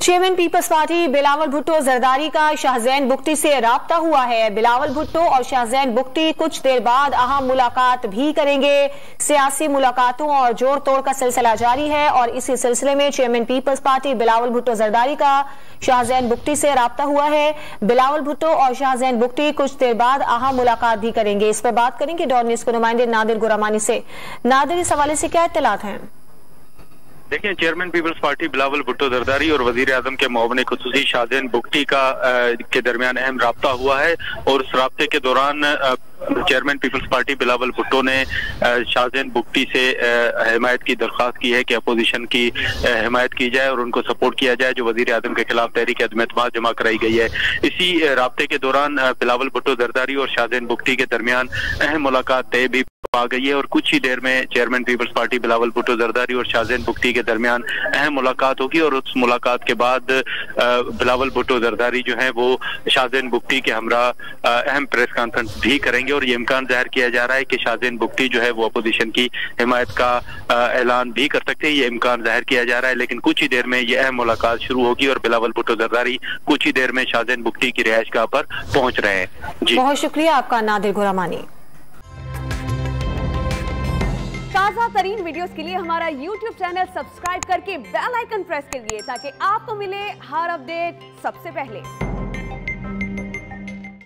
Chairman Peoples Party Bilawal Bhutto Zardari का शाहजैन बुख्ती से राब्ता हुआ है। बिलावल भुट्टो और शाहजैन बुख्ती कुछ देर बाद अहम मुलाकात भी करेंगे। सियासी मुलाकातों और जोड़ तोड़ का सिलसिला जारी है और इसी सिलसिले में चेयरमैन पीपल्स पार्टी बिलावल भुट्टो जरदारी का शाहजैन बुख्ती से राब्ता हुआ है। बिलावल भुट्टो और शाहजैन बुख्ती कुछ देर बाद अहम मुलाकात भी करेंगे। इस पर बात करेंगे डॉन न्यूज़ के नुमाइंदे नादिर गुरामानी से। नादिर, इस हवाले से क्या इत्तलात हैं? देखिए, चेयरमैन पीपल्स पार्टी बिलावल भुट्टो जरदारी और वजीर आजम के मुआविन खुसूसी शाहजैन बुख्ती के दरमियान अहम राब्ता हुआ है और उस राब्ते के दौरान चेयरमैन पीपल्स पार्टी बिलावल भुट्टो ने शाहजैन बुख्ती से हिमायत की दरख्वास्त की है कि अपोजिशन की हिमायत की जाए और उनको सपोर्ट किया जाए जो वजीर आजम के खिलाफ तहरीक अदम एतमाद जमा कराई गई है। इसी राब्ते के दौरान बिलावल भुट्टो जरदारी और शाहजैन बुख्ती के दरमियान अहम मुलाकात तय भी आ गई है और कुछ ही देर में चेयरमैन पीपल्स पार्टी बिलावल भुट्टो जरदारी और शाहजैन बुख्ती के दरमियान अहम मुलाकात होगी और उस मुलाकात के बाद बिलावल भुट्टो जरदारी जो है वो शाहजैन बुख्ती के हमरा अहम प्रेस कॉन्फ्रेंस भी करेंगे और ये इम्कान जाहिर किया जा रहा है कि शाहजैन बुख्ती जो है वो अपोजिशन की हिमायत का ऐलान भी कर सकते हैं। ये इम्कान जाहिर किया जा रहा है, लेकिन कुछ ही देर में ये अहम मुलाकात शुरू होगी और बिलावल भुट्टो जरदारी कुछ ही देर में शाहजैन बुख्ती की रिहाइशगाह पर पहुंच रहे हैं। जी, बहुत शुक्रिया आपका नादिर गुरामानी। ताज़ा तरीन वीडियोस के लिए हमारा YouTube चैनल सब्सक्राइब करके बेल आइकन प्रेस करिए ताकि आपको मिले हर अपडेट सबसे पहले।